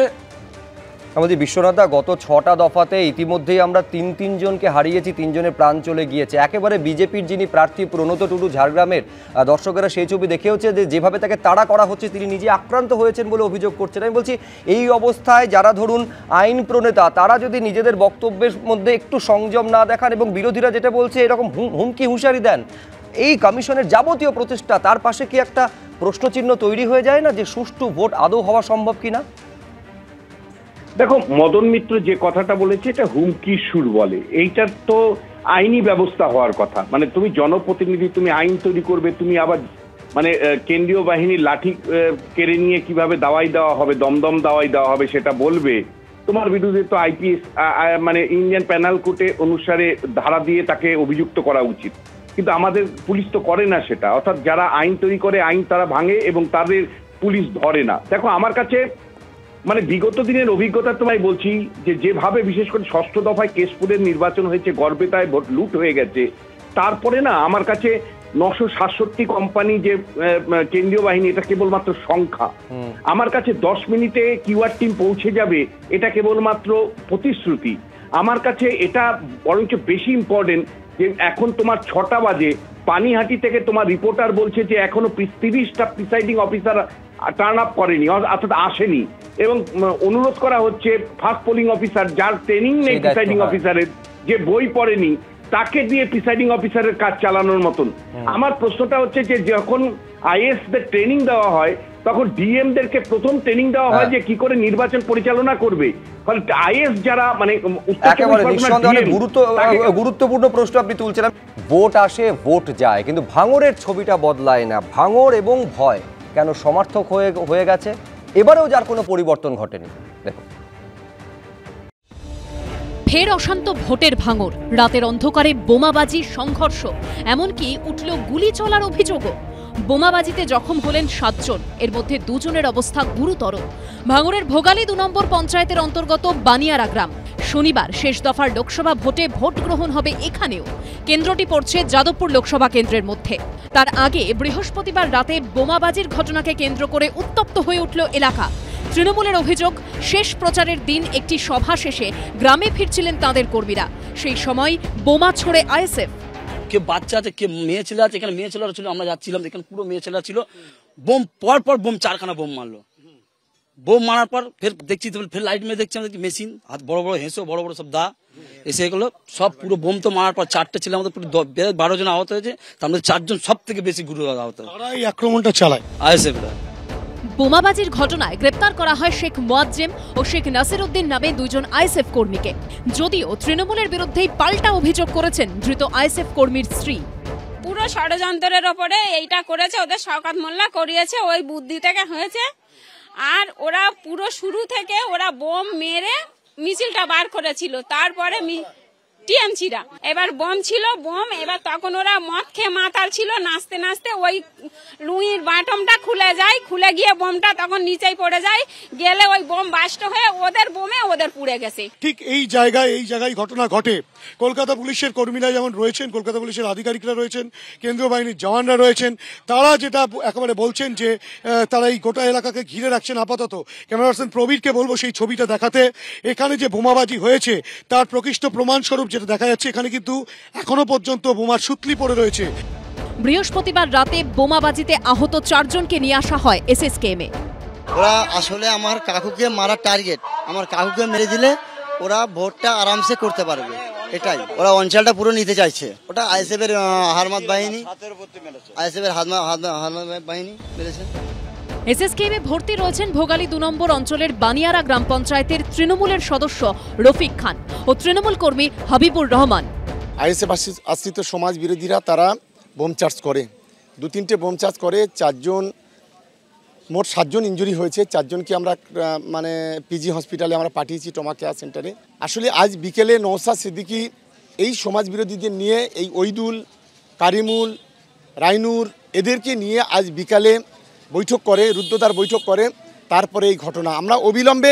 আমাদের বিশ্বনাথদা, গত 6টা দফাতে ইতিমধ্যেই আমরা তিনজনকে হারিয়েছি, 3 জনের প্রাণ চলে গিয়েছে। একেবারে বিজেপির যিনি প্রার্থী প্রণত টুডু ঝাড়গ্রামের, দর্শকেরা সেই ছবি দেখেওছে যে যেভাবে তাকে তাড়া করা হচ্ছে, তিনি নিজে আক্রান্ত হয়েছেন বলে অভিযোগ করছেন। আমি বলছি, এই অবস্থায় যারা ধরুন আইন প্রণেতা, তারা যদি নিজেদের বক্তব্যের মধ্যে একটু সংযম না দেখান এবং বিরোধীরা যেটা বলছে এরকম হুমকি হুঁশিয়ারি দেন, এই কমিশনের যাবতীয় প্রচেষ্টা, তার পাশে কি একটা প্রশ্নচিহ্ন তৈরি হয়ে যায় না যে সুষ্ঠু ভোট আদৌ হওয়া সম্ভব কিনা? দেখো, মদন মিত্র যে কথাটা বলেছে এটা হুমকির সুর বলে। এইটার তো আইনি ব্যবস্থা হওয়ার কথা। মানে তুমি জনপ্রতিনিধি, তুমি আইন তৈরি করবে, তুমি আবার মানে কেন্দ্রীয় বাহিনীর লাঠি কেড়ে নিয়ে কিভাবে দাওয়াই দেওয়া হবে, দমদম দাওয়াই দেওয়া হবে সেটা বলবে। তোমার বিরুদ্ধে তো আইপিএস মানে ইন্ডিয়ান প্যানাল কোর্টে অনুসারে ধারা দিয়ে তাকে অভিযুক্ত করা উচিত, কিন্তু আমাদের পুলিশ তো করে না সেটা। অর্থাৎ যারা আইন তৈরি করে আইন তারা ভাঙে এবং তাদের পুলিশ ধরে না। দেখো, আমার কাছে মানে বিগত দিনের অভিজ্ঞতা তোমায় বলছি যে যেভাবে বিশেষ করে 6ষ্ঠ দফায় কেশপুরের নির্বাচন হয়েছে, গর্বেতায় ভোট লুট হয়ে গেছে, তারপরে না আমার কাছে 967 কোম্পানি যে কেন্দ্রীয় বাহিনী, এটা কেবলমাত্র সংখ্যা। আমার কাছে 10 মিনিটে কিউআর টিম পৌঁছে যাবে, এটা কেবলমাত্র প্রতিশ্রুতি। আমার কাছে এটা বরঞ্চ বেশি ইম্পর্টেন্ট যে এখন তোমার 6টা বাজে পানিহাটি থেকে তোমার রিপোর্টার বলছে যে এখনো 30টা প্রিসাইডিং অফিসার টার্ন আপ করেনি, অর্থাৎ আসেনি, এবং অনুরোধ করা হচ্ছে ফার্স্ট পোলিং অফিসার, যার ট্রেনিং নেই প্রিসাইডিং অফিসারের, যে বই পড়েনি, তাকে দিয়ে প্রিসাইডিং অফিসারের কাজ চালানোর মতন। আমার প্রশ্নটা হচ্ছে যে যখন আইএস দের ট্রেনিং দেওয়া হয় তখন ডিএম দেরকে প্রথম ট্রেনিং দেওয়া হয় যে কি করে নির্বাচন পরিচালনা করবে। ফলে আইএস যারা মানে গুরুত্বপূর্ণ প্রশ্ন আপনি তুলছেন। ভোট আসে, ভোট যায়, কিন্তু ভাঙড়ের ছবিটা বদলায় না। ভাঙড় এবং ভয় কেন সমার্থক হয়ে গেছে? এবারেও যার কোনো পরিবর্তন ঘটেনি। দেখুন, ফের অশান্ত ভোটের ভাঙড়, রাতের অন্ধকারে বোমাবাজি, সংঘর্ষ, এমনকি উঠল গুলি চলার অভিযোগও। বোমাবাজিতে জখম হলেন 7 জন, এর মধ্যে 2 জনের অবস্থা গুরুতর। ভাঙড়ের ভোগালী 2 নম্বর পঞ্চায়েতের অন্তর্গত বানিয়ারা গ্রাম। শনিবার শেষ দফার লোকসভা ভোটে ভোট গ্রহণ হবে এখানেও। কেন্দ্রটি পড়ছে যাদবপুর লোকসভা কেন্দ্রের মধ্যে। তার আগে বৃহস্পতিবার রাতে বোমাবাজির ঘটনাকে কেন্দ্র করে উত্তপ্ত হয়ে উঠল এলাকা। তৃণমূলের অভিযোগ, শেষ প্রচারের দিন একটি সভা শেষে গ্রামে ফিরছিলেন তাঁদের কর্মীরা, সেই সময় বোমা ছোড়ে আইএসএফ। কে বাচ্চা আছে, কে মেয়ে ছেলে আছে, এখানে মেয়ে ছেলেরা ছিল, আমরা যাচ্ছিলাম, এখানে পুরো মেয়ে ছেলেরা ছিল। বোম পর 4খানা বোম মারলো। বোম মারার পর ফের দেখছি, ফের লাইট মেয়ে দেখছি, আমরা মেশিন হাত বড় বড় হেঁসো, বড় বড় সব দা এসে এগুলো সব পুরো বোম তো মারার পর 4টে ছেলে আমাদের পুরো 12 জন আহত হয়েছে। তার মধ্যে 4 জন সব থেকে বেশি গুরুতর আহত। এই আক্রমণটা চালায় আইএসএফরা। বোমাবাজির ঘটনায় গ্রেপ্তার করা হয় শেখ মোয়াজ্জেম ও শেখ নাসিরউদ্দিন নামে 2 জন আইএসএফ কর্মীকে। যদিও তৃণমূলের বিরুদ্ধেই পাল্টা অভিযোগ করেছেন ধৃত আইএসএফ কর্মীর স্ত্রী। পুরো ষড়যন্ত্রের ওপরে এইটা করেছে, ওদের শওকত মোল্লা করিয়েছে, ওই বুদ্ধি থেকে হয়েছে। আর ওরা পুরো শুরু থেকে ওরা বোম মেরে মিছিলটা বার করেছিল, তারপরে টিএমসিরা এবার বোম ছিল, বোম এবার তখন ওরা মদ খেয়ে মাতাল ছিল, নাচতে নাচতে ওই লুইয়ের বাটমটা খুলে যায়, খুলে গিয়ে বোমটা তখন নিচেই পড়ে যায়, গেলে ওই বোম বাস্ট হয়ে ওদের বোমে ওদের পুড়ে গেছে। ঠিক এই জায়গায় ঘটনা ঘটে। কলকাতা পুলিশের কর্মীরা যেমন রয়েছেন, কলকাতা পুলিশের আধিকারিকরা রয়েছেন, কেন্দ্রীয় বাহিনীর জওয়ানরা রয়েছেন, তারা যেটা একেবারে বলছেন যে তারা এই গোটা এলাকাকে ঘিরে রাখছেন আপাতত। ক্যামেরা পার্সন প্রবীরকে বলবো সেই ছবিটা দেখাতে। এখানে যে বোমাবাজি হয়েছে তার প্রকৃষ্ট প্রমাণস্বরূপ যেটা দেখা যাচ্ছে, এখানে কিন্তু এখনো পর্যন্ত বোমার সুতলি পড়ে রয়েছে। বৃহস্পতিবার রাতে বোমাবাজিতে আহত 4 জনকে নিয়ে আসা হয় এসএসকেএমে। ওরা আসলে আমার কাকুকে মারার টার্গেট, আমার কাকুকে মেরে দিলে ওরা ভোটটা আরামসে করতে পারবে, এটাই ওরা অঞ্চলটা পুরো নিতে চাইছে। ওটা আইএসএফের হারমাত বাহিনী, আইএসএফের হারমাত বাহিনী মেরেছে। এসএসকেএমে ভর্তি রয়েছেন ভোগালী 2 নম্বর অঞ্চলের বানিয়ারা গ্রাম পঞ্চায়েতের তৃণমূলের সদস্য রফিক খান ও তৃণমূল কর্মী হাবিবুর রহমান। আইএসএফ আশ্রিত সমাজ বিরোধীরা তারা বোম চার্জ করে, 2-3টে বোম চার্জ করে, 4 জন মোট 7 জন ইনজুরি হয়েছে, 4 জনকে আমরা মানে পিজি হসপিটালে আমরা পাঠিয়েছি, ট্রমা কেয়ার সেন্টারে। আসলে আজ বিকেলে নওশাদ সিদ্দিকী এই সমাজবিরোধীদের নিয়ে, এই ওইদুল, কারিমুল, রাইনুর এদেরকে নিয়ে আজ বিকালে বৈঠক করে, রুদ্ধদ্বার বৈঠক করে, তারপরে এই ঘটনা। আমরা অবিলম্বে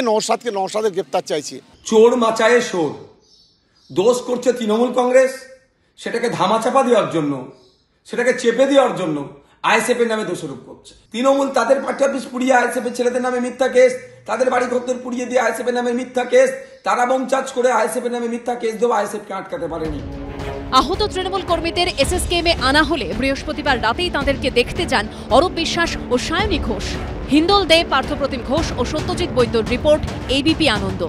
নওশাদের গ্রেপ্তার চাইছি। চোর মাচায়ে শোর, দোষ করছে তৃণমূল কংগ্রেস, সেটাকে ধামাচাপা দেওয়ার জন্য, সেটাকে চেপে দেওয়ার জন্য আইএসএফ এর নামে দোষারোপ করছে। তৃণমূল তাদের পার্টি অফিস পুড়িয়ে আইএসএফ এর ছেলেদের নামে মিথ্যা কেস, তাদের বাড়ি ঘর পুড়িয়ে দিয়ে আইএসএফ এর নামে মিথ্যা কেস, তারা বোম চার্জ করে আইএসএফ এর নামে মিথ্যা কেস দেওয়া আইএসএফ কে আটকাতে পারেনি। আহত তৃণমূল কর্মীদের এসএসকেএমে আনা হলে বৃহস্পতিবার রাতেই তাঁদেরকে দেখতে যান অরূপ বিশ্বাস ও সায়নী ঘোষ। হিন্দোল দে, পার্থপ্রতিম ঘোষ ও সত্যজিৎ বৈদ্যর রিপোর্ট, এবিপি আনন্দ।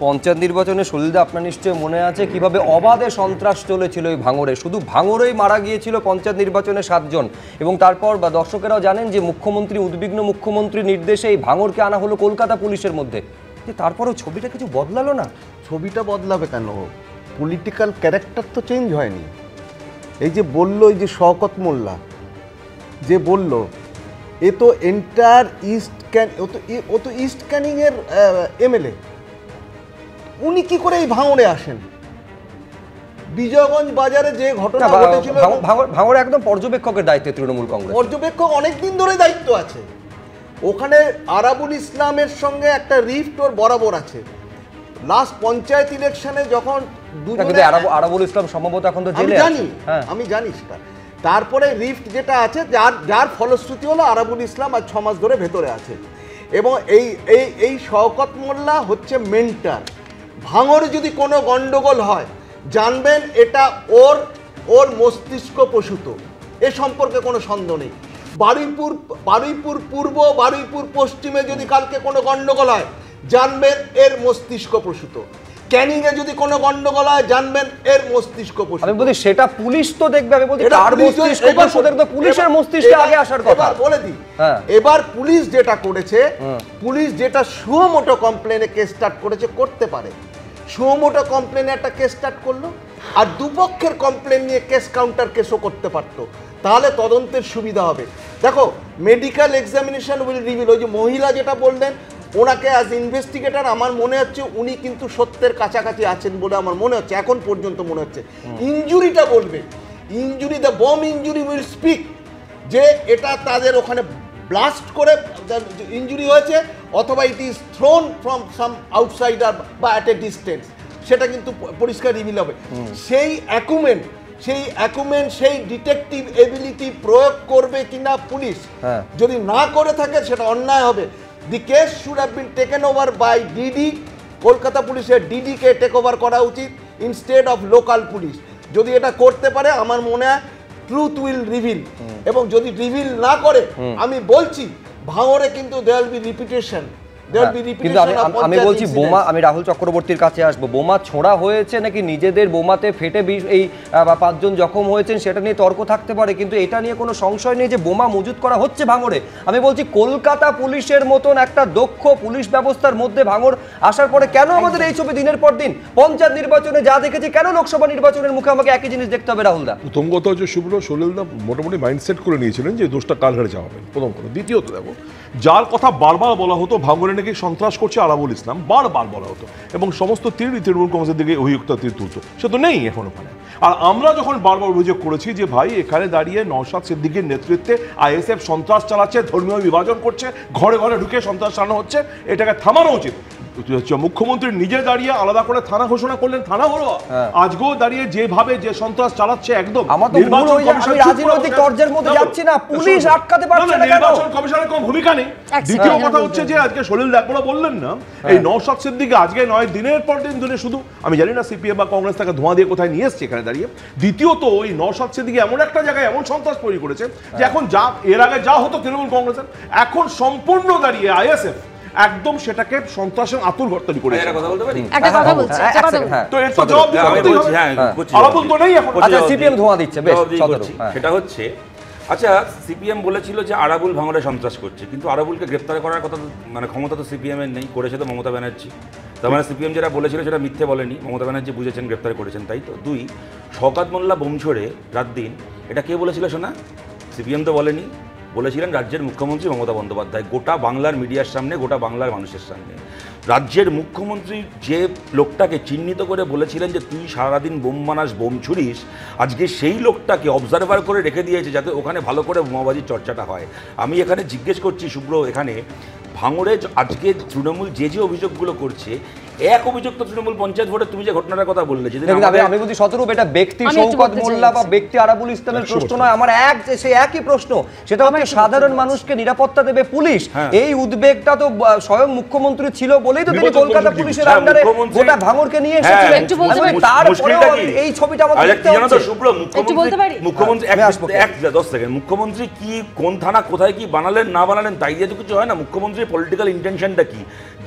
পঞ্চায়েত নির্বাচনে সলিলদা, আপনার নিশ্চয়ই মনে আছে কিভাবে অবাধে সন্ত্রাস চলেছিল ওই ভাঙড়ে। শুধু ভাঙড়েই মারা গিয়েছিল পঞ্চায়েত নির্বাচনে 7 জন, এবং তারপর দর্শকেরাও জানেন যে মুখ্যমন্ত্রী, উদ্বিগ্ন মুখ্যমন্ত্রীর নির্দেশে এই ভাঙড়কে আনা হলো কলকাতা পুলিশের মধ্যে। যে তারপরেও ছবিটা কিছু বদলালো না। ছবিটা বদলাবে কেন? পলিটিক্যাল ক্যারেক্টার তো চেঞ্জ হয়নি। এই যে বললো, এই যে শওকত মোল্লা যে বলল, এ তো এন্টায়ার ও তো ইস্ট ক্যানিংয়ের এমএলএ, উনি কি করে এই ভাঙড়ে আসেন? বিজয়গঞ্জ বাজারে যে ঘটনা ঘটেছিল, ভাঙড়ে একদম পর্যবেক্ষকের দায়িত্বে তৃণমূল কংগ্রেস। পর্যবেক্ষক অনেকদিন ধরে দায়িত্ব আছে। ওখানে আরাবুল ইসলামের সঙ্গে একটা রিফট ওর বরাবর আছে। লাস্ট পঞ্চায়েত ইলেকশনে যখন আরাবুল ইসলাম সম্ভবত এখন তো জেলে আছে, আমি জানি সেটা। তারপরে রিফট যেটা আছে, যার ফলশ্রুতি হলো আরাবুল ইসলাম আর 6 মাস ধরে ভেতরে আছে। এবং এই শওকত মোল্লা হচ্ছে মেন্টার। ভাঙড়ে যদি কোনো গন্ডগোল হয়, জানবেন এটা ওর মস্তিষ্ক প্রসূত, এ সম্পর্কে কোনো সন্দেহ নেই। বারুইপুর পূর্ব, বারুইপুর পশ্চিমে যদি কালকে কোনো গন্ডগোল হয়, জানবেন এর মস্তিষ্ক প্রসূত। ক্যানিংয়ে যদি কোনো গন্ডগোল হয়, জানবেন এর মস্তিষ্ক প্রসূত। আমি বলি সেটা পুলিশ তো দেখবে। আমি বলি তার মস্তিষ্ক প্রসূতের তো পুলিশের মস্তিষ্কে আগে আসার কথা। বলে দিই, এবার পুলিশ যেটা করেছে, পুলিশ যেটা সুমোটো কমপ্লেনে কেস স্টার্ট করেছে, করতে পারে। সুমোটো কমপ্লেনে একটা কেস স্টার্ট করলো, আর দুপক্ষের কমপ্লেন নিয়ে কেস কাউন্টার কেসও করতে পারতো, তাহলে তদন্তের সুবিধা হবে। দেখো, মেডিকেল এক্সামিনেশন উইল রিভিল, ওই যে মহিলা যেটা বললেন, ওনাকে অ্যাজ ইনভেস্টিগেটর আমার মনে হচ্ছে উনি কিন্তু সত্যের কাছাকাছি আছেন বলে আমার মনে হচ্ছে, এখন পর্যন্ত মনে হচ্ছে। ইনজুরিটা বলবে, injury, the bomb injury will speak, যে এটা তাদের ওখানে ব্লাস্ট করে ইনজুরি হয়েছে, অথবা it is thrown from some outsider বা অ্যাট এ ডিস্টেন্স, সেটা কিন্তু পরিষ্কার রিভিল হবে। সেই অ্যাকুমেন্ট, সেই ডিটেকটিভ এবিলিটি প্রয়োগ করবে কিনা পুলিশ, যদি না করে থাকে সেটা অন্যায় হবে। The case should have been taken over by DD, Kolkata পুলিশের ডিডিকে টেক ওভার করা উচিত ইনস্টেড অফ লোকাল পুলিশ। যদি এটা করতে পারে, আমার মনে হয় ট্রুথ উইল রিভিল। এবং যদি রিভিল না করে, আমি বলছি ভাঙড়ে কিন্তু দেয়ার উইল বি রিপিটেশন। কিন্তু আমি বলছি বোমা, আমি রাহুল চক্রবর্তীর কাছে আসবো, বোমা ছোড়া হয়েছে নাকি নিজেদের বোমাতে ফেটে এই 5 জন জখম হয়েছেন সেটা নিয়ে তর্ক থাকতে পারে, কিন্তু এটা নিয়ে কোনো সংশয় নেই যে বোমা মজুত করা হচ্ছে ভাঙড়ে। আমি বলছি কলকাতা পুলিশের মতন একটা দক্ষ পুলিশ ব্যবস্থার মধ্যে ভাঙড় আসার পরে কেন আমাদের এই ছবি দিনের পর দিন? পঞ্চায়েত নির্বাচনে যা দেখেছি, কেন লোকসভা নির্বাচনের মুখে আমাকে একই জিনিস দেখতে হবে? রাহুলদা, প্রথম কথা হচ্ছে শুভ্র, সলিলদা মোটামুটি মাইন্ডসেট করে নিয়েছিলেন যে দোষটা কালঘাটে যাওয়া হবে, প্রথম কথা। দ্বিতীয়ত দেখো, যার কথা বারবার বলা হতো ভাঙড়ে নাকি সন্ত্রাস করছে আরাবুল ইসলাম, বারবার বলা হতো, এবং সমস্ত তৃণমূল কংগ্রেসের দিকে অভিযুক্ত তীর তুলত, সে তো নেই এখন ওখানে। আর আমরা যখন বারবার অভিযোগ করেছি যে ভাই এখানে দাঁড়িয়ে নওশাদ সিদ্দিকীর নেতৃত্বে আইএসএফ সন্ত্রাস চালাচ্ছে, ধর্মীয় বিভাজন করছে, ঘরে ঘরে ঢুকে সন্ত্রাস চালানো হচ্ছে, এটাকে থামানো উচিত। মুখ্যমন্ত্রী নিজে দাঁড়িয়ে আলাদা করে থানা ঘোষণা করলেন, থানা হলো। আজকেও দাঁড়িয়ে যেভাবে যে সন্ত্রাস চালাচ্ছে, একদম রাজনৈতিক তর্জের মধ্যে যাচ্ছে না, পুলিশ আটকাতে পারছে না, নির্বাচন কমিশনের কোনো ভূমিকা নেই। দ্বিতীয় কথা হচ্ছে যে আজকে সলিল একবার বললেন না, এই নওশাদ সিদ্দিকী আজকে নয়, দিনের পর দিন ধরে শুধু, আমি জানি না সিপিএম বা কংগ্রেস তাকে ধোঁয়া দিয়ে কোথায় নিয়ে এসছে এখানে দাঁড়িয়ে। দ্বিতীয়ত, ওই নওশাদ সিদ্দিকী এমন একটা জায়গায় এমন সন্ত্রাস তৈরি করেছে যে এখন যা এর আগে যা হতো তৃণমূল কংগ্রেসের, এখন সম্পূর্ণ দাঁড়িয়ে আইএসএফ একদম সেটাকে সন্ত্রাসের আতুর ঘর তৈরি করেছে। একটা কথা বলছি, তো এর তো জবাব দিতে হবে। আরাবুল তো নেই এখন। আচ্ছা, সিপিএম ধোঁয়া দিচ্ছে, বেশ সদর। সেটা হচ্ছে, আচ্ছা সিপিএম বলেছিল যে আরাবুল ভাঙড়ে সন্ত্রাস করছে, কিন্তু আরাবুলকে গ্রেপ্তার করার কথা মানে ক্ষমতা তো সিপিএম এর নেই, করেছে তো মমতা ব্যানার্জি। তার মানে সিপিএম যেটা বলেছিল সেটা মিথ্যে বলেনি, মমতা ব্যানার্জি বুঝেছেন, গ্রেপ্তার করেছেন, তাই তো। 2, শওকত মোল্লা বোম ছোড়ে রাত দিন, এটা কে বলেছিল শোনা? সিপিএম তো বলেনি, বলেছিলেন রাজ্যের মুখ্যমন্ত্রী মমতা বন্দ্যোপাধ্যায়, গোটা বাংলার মিডিয়ার সামনে, গোটা বাংলার মানুষের সামনে। রাজ্যের মুখ্যমন্ত্রী যে লোকটাকে চিহ্নিত করে বলেছিলেন যে তুই সারাদিন বোম বানাস, বোম ছুড়িস, আজকে সেই লোকটাকে অবজারভার করে রেখে দিয়েছে যাতে ওখানে ভালো করে বোমাবাজির চর্চাটা হয়। আমি এখানে জিজ্ঞেস করছি শুভ্র, এখানে ভাঙড়ে আজকে তৃণমূল যে অভিযোগগুলো করছে, এক অভিযোগ তো তৃণমূল পঞ্চায়েত ভোটে তুমি যে ঘটনার কথা বললে, আমি বলছি শতরূপ, এটা ব্যক্তি শওকত মোল্লা বা ব্যক্তি আরাবুল ইসলামের প্রশ্ন নয়, আমার সেই একই প্রশ্ন, সেটা হচ্ছে সাধারণ মানুষকে নিরাপত্তা দেবে পুলিশ। এই উদ্বেগটা তো স্বয়ং মুখ্যমন্ত্রী ছিল বলেই তো তিনি কলকাতা পুলিশের আন্ডারে গোটা ভাঙড়কে নিয়ে এসেছিলেন। তারপরেও এই ছবিটা আমাদের দেখতে হচ্ছে। মুখ্যমন্ত্রী 10 সেকেন্ড, মুখ্যমন্ত্রী কি কোন থানা কোথায় কি বানালেন না বানালেন তাই দিয়ে তো কিছু হয় না। মুখ্যমন্ত্রীর পলিটিক্যাল ইন্টেনশনটা কি?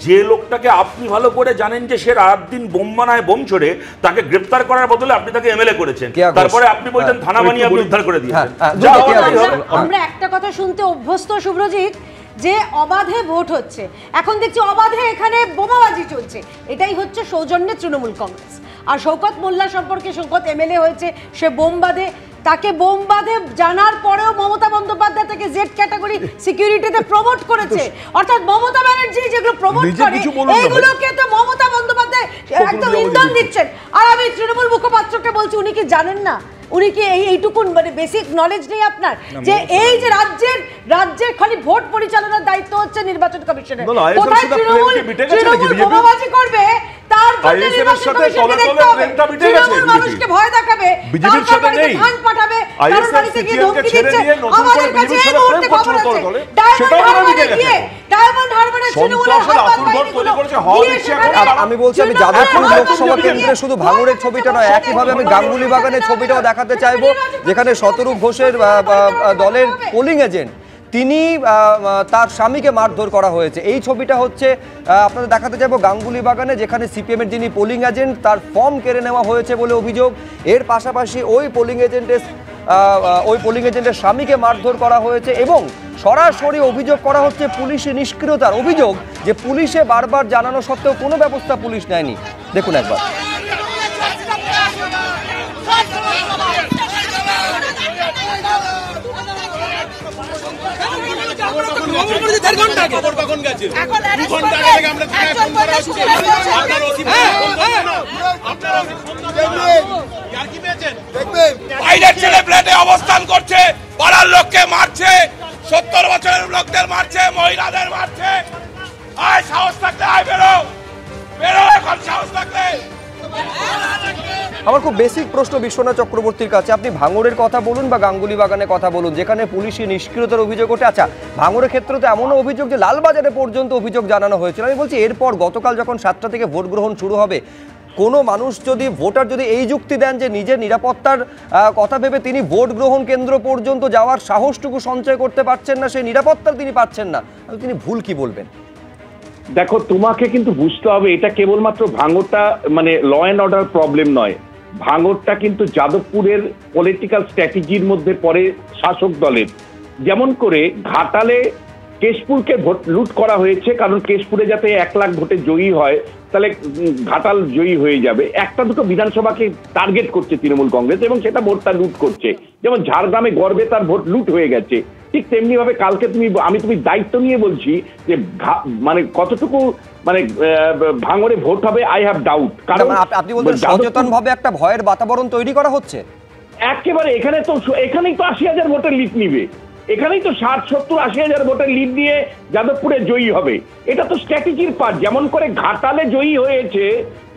যে লোকটাকে আপনি ভালো করে জানেন যে সে রাত দিন বোম বানায়, বোম ছড়ে, তাকে গ্রেফতার করার বদলে আপনি তাকে এমএলএ করেছেন, তারপরে আপনি বলছেন থানা বানিয়ে আপনি উদ্ধার করে দিয়েছেন। আমরা একটা কথা শুনতে অভ্যস্ত শুভ্রজিৎ, যে অবাধে ভোট হচ্ছে, এখন দেখছি অবাধে এখানে বোমাবাজি চলছে। এটাই হচ্ছে সৌজন্যে তৃণমূল কংগ্রেস। আর শওকত মোল্লা সম্পর্কে, শওকত এমএলএ হয়েছে, সে বোম বাঁধে, তাকে বোম বাঁধে জানার পরেও মমতা বন্দ্যোপাধ্যায় তাকে জেড ক্যাটাগরি সিকিউরিটিতে প্রমোট করেছে। অর্থাৎ মমতা ব্যানার্জি যেগুলো প্রমোট করে এগুলোকে তো মমতা বন্দ্যোপাধ্যায় একদম ইন্ধন দিচ্ছেন। আর আমি তৃণমূল মুখপাত্রকে বলছি, উনি কি জানেন না, উনি কি এইটুকু মানে বেসিক নলেজ নেই আপনার, যে এই যে রাজ্যের খালি ভোট পরিচালনার দায়িত্ব হচ্ছে নির্বাচন কমিশনের, কোথায় তৃণমূল বোমাবাজি করবে তার জন্য নির্বাচন কমিশনকে দেখতে হবে। তৃণমূল মানুষকে ভয় দেখাবে, বিজেপির সাথে নেই, ধান পাঠাবে, কারণ বাড়িতে গিয়ে ধমকি দিচ্ছে। আমাদের কাছে এই মুহূর্তে খবর আছে ডায়মন্ড হারবারে তৃণমূলের আমি বলছি, আমি যাদবপুর লোকসভা কেন্দ্রে শুধু ভাঙড়ের ছবিটা নয়, একইভাবে আমি গাঙ্গুলি বাগানের ছবিটাও দেখাতে চাইবো, যেখানে শতরূপ ঘোষের দলের পোলিং এজেন্ট, তিনি তার স্বামীকে মারধর করা হয়েছে। এই ছবিটা হচ্ছে আপনাদের দেখাতে চাইবো গাঙ্গুলি বাগানে, যেখানে সিপিএমের যিনি পোলিং এজেন্ট তার ফর্ম কেড়ে নেওয়া হয়েছে বলে অভিযোগ। এর পাশাপাশি ওই পোলিং এজেন্টের স্বামীকে মারধর করা হয়েছে এবং সরাসরি অভিযোগ করা হচ্ছে পুলিশি নিষ্ক্রিয়তার অভিযোগ, যে পুলিশে বারবার জানানো সত্ত্বেও কোনো ব্যবস্থা পুলিশ নেয়নি। দেখুন একবার। বাইরের ছেলে প্লেটে অবস্থান করছে, পাড়ার লোককে মারছে, 70 বছরের লোকদের মারছে, মহিলাদের মারছে। আয় সাহস থাকলে আয় বেরো, বেরো এখন সাহস থাকলে। আমার খুব বেসিক প্রশ্ন বিশ্বনাথ চক্রবর্তীর কাছে, আপনি ভাঙড়ের কথা বলুন বা গাঙ্গুলি বাগানের কথা বলুন, যেখানে পুলিশি নিষ্ক্রিয়তার অভিযোগ ওঠে। আচ্ছা, ভাঙড়ের ক্ষেত্রে তো এমনও অভিযোগ যে লালবাজারে পর্যন্ত অভিযোগ জানানো হয়েছিল। আমি বলছি এরপর গতকাল যখন 7টা থেকে ভোট গ্রহণ শুরু হবে, কোনো মানুষ যদি ভোটার যদি এই যুক্তি দেন যে নিজের নিরাপত্তার কথা ভেবে তিনি ভোট গ্রহণ কেন্দ্র পর্যন্ত যাওয়ার সাহসটুকু সঞ্চয় করতে পারছেন না, সেই নিরাপত্তা তিনি পাচ্ছেন না, তিনি ভুল কি বলবেন? দেখো, তোমাকে কিন্তু বুঝতে হবে এটা কেবলমাত্র ভাঙড়টা মানে ল অ্যান্ড অর্ডার প্রবলেম নয়, ভাঙড়টা কিন্তু যাদবপুরের পলিটিক্যাল স্ট্র্যাটেজির মধ্যে পড়ে শাসক দলের। যেমন করে ঘাটালে কেশপুরকে ভোট লুট করা হয়েছে, কারণ কেশপুরে যাতে 1 লাখ ভোটে জয়ী হয় তাহলে ঘাটাল জয়ী হয়ে যাবে। একটা দুটো বিধানসভাকে টার্গেট করছে তৃণমূল কংগ্রেস এবং সেটা ভোটটা লুট করছে। যেমন ঝাড়গ্রামে গর্বে তার ভোট লুট হয়ে গেছে, ঠিক তেমনি ভাবে কালকে তুমি দায়িত্ব নিয়ে বলছি যে মানে কতটুকু মানে ভাঙড়ে ভোট হবে আই হ্যাভ ডাউট। কারণ আপনি বলছেন সচেতন ভাবে একটা ভয়ের বাতাবরণ তৈরি করা হচ্ছে। একেবারে এখানেই তো 80,000 ভোটের লিড নিবে, এখানেই তো 60-70-80,000 ভোটের লিড নিয়ে যাদবপুরে জয়ী হবে। এটা তো স্ট্র্যাটেজির পার্ট। যেমন করে ঘাটালে জয়ী হয়েছে,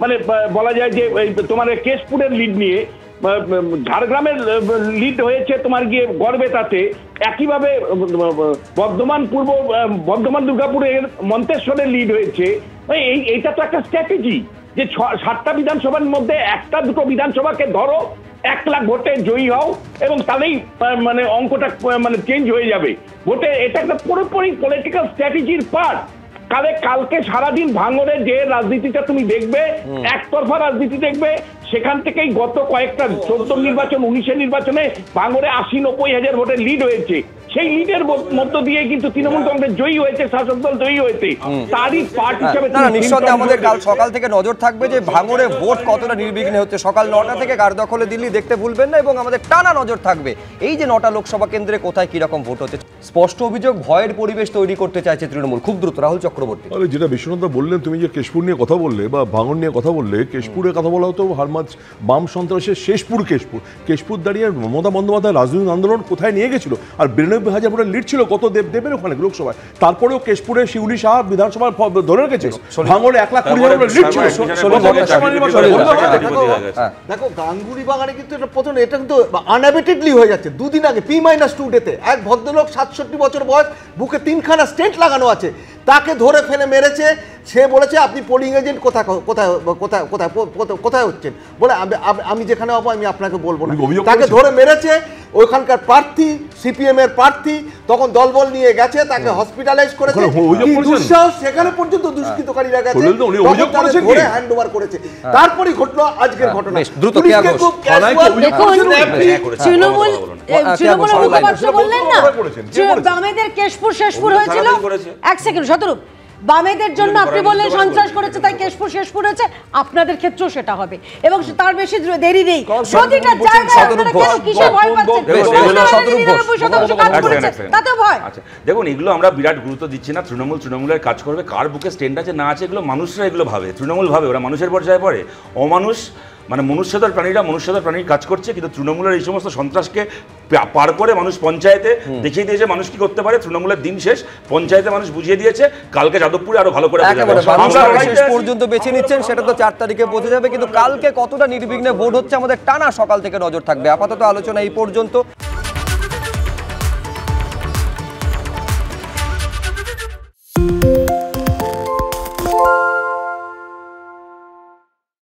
মানে বলা যায় যে তোমার কেশপুরের লিড নিয়ে, ঝাড়গ্রামের লিড হয়েছে তোমার গিয়ে গড়বেতাতে, একইভাবে বর্ধমান দুর্গাপুরের মন্তেশ্বরের লিড হয়েছে। এইটা তো একটা স্ট্র্যাটেজি যে 7টা বিধানসভার মধ্যে 1-2 বিধানসভাকে ধরো, 1 লাখ ভোটে জয়ী হও এবং তাহলেই মানে অঙ্কটা মানে চেঞ্জ হয়ে যাবে ভোটে। এটা একটা পুরোপুরি পলিটিক্যাল স্ট্র্যাটেজির পার্ট। কালকে সারাদিন ভাঙড়ে যে রাজনীতিটা তুমি দেখবে, একতরফা রাজনীতি দেখবে। সেখান থেকেই গত কয়েকটা 14 নির্বাচন, 19 নির্বাচনে ভাঙড়ে 80-90 হাজার ভোটের লিড হয়েছে। সেই লিডের মধ্য দিয়ে কিন্তু তৃণমূল কংগ্রেস জয়ী হয়েছে, শাসক দল জয়ী হয়েছে, তারই পার্ট হিসেবে নিঃসন্দেহে আমাদের কাল সকাল থেকে নজর থাকবে যে ভাঙড়ে ভোট কতটা নির্বিঘ্নে হচ্ছে। সকাল 9টা থেকে গাড় দখলে দিল্লি দেখতে ভুলবেন না, এবং আমাদের টানা নজর থাকবে এই যে 9টা লোকসভা কেন্দ্রে কোথায় কিরকম ভোট হচ্ছে। স্পষ্ট অভিযোগ, ভয়ের পরিবেশ তৈরি করতে চাইছে তৃণমূল খুব দ্রুত। রাহুল চক্রবর্তী, যেটা বিশ্বনাথ বললেন, তুমি যে কেশপুর নিয়ে কথা বললে বা ভাঙড় নিয়ে কথা বললে, কেশপুরের কথা বলা হতো হারমাজ বাম সন্ত্রাসের কেশপুর দাঁড়িয়ে মমতা বন্দ্যোপাধ্যায় রাজনৈতিক আন্দোলন কোথায় নিয়ে গেছিল, আর 92,000 ভোটের লিড ছিল কত দেবের ওখানে লোকসভায়। তারপরেও কেশপুরে শিউলি শাহ বিধানসভা ধরে রেখেছিল, ভাঙড়ে 1,20,000 লিড ছিল। দেখো গাঙ্গুলি বাগানে কিন্তু এটা প্রথম, এটা কিন্তু আনঅ্যাবেটেডলি হয়ে যাচ্ছে। দুদিন আগে P-2 ডেতে এক ভদ্রলোক 67 বছর বয়স, বুকে 3খানা স্টেন্ট লাগানো আছে, তাকে ধরে ফেলে মেরেছে। সে বলেছে আপনি পোলিং এজেন্ট কোথায় কোথায় কোথায় কোথায় কোথায় হচ্ছেন বলে, আমি যেখানে হবো আমি আপনাকে বলবো না। তাকে ধরে মেরেছে ওইখানকার প্রার্থী, সিপিএম এর প্রার্থী, তখন দলবল নিয়ে গেছে, তাকে হসপিটালাইজ করেছে। সেখানে পর্যন্ত দুষ্কৃতকারীরা গেছে, ধরে হ্যান্ড ওভার করেছে। তারপরই ঘটলো আজকের ঘটনা। তৃণমূলের মুখপাত্র বললেন না বামেদের কেশপুর শেষপুর হয়েছিল। এক সেকেন্ড শতরূপ, বামেদের জন্য আপনি বললেন সন্ত্রাস করেছে তাই কেশপুর শেষপুর হয়েছে, আপনাদের ক্ষেত্রেও সেটা হবে এবং তার বেশি দেরি নেই। প্রতিটা জায়গায় আপনারা কেন কিসে ভয় পাচ্ছেন? তাতে ভয়। আচ্ছা দেখুন, এগুলো আমরা বিরাট গুরুত্ব দিচ্ছি না। তৃণমূলের কাজ করবে, কার বুকে স্ট্যান্ড আছে না আছে এগুলো মানুষরা এগুলো ভাবে, তৃণমূল ভাবে, ওরা মানুষের পর্যায়ে পড়ে। অমানুষ মানে মনুষ্যতার প্রাণীর কাজ করছে, কিন্তু তৃণমূলের এই সমস্ত সন্ত্রাসকে পার করে মানুষ পঞ্চায়েতে দেখিয়ে দিয়েছে মানুষ কি করতে পারে। তৃণমূলের দিন শেষ, পঞ্চায়েতে মানুষ বুঝিয়ে দিয়েছে, কালকে যাদবপুরে আরো ভালো করে শেষ পর্যন্ত বেছে নিচ্ছেন সেটা তো 4 তারিখে বোঝা যাবে, কিন্তু কালকে কতটা নির্বিঘ্নে ভোট হচ্ছে আমাদের টানা সকাল থেকে নজর থাকবে। আপাতত আলোচনা এই পর্যন্ত।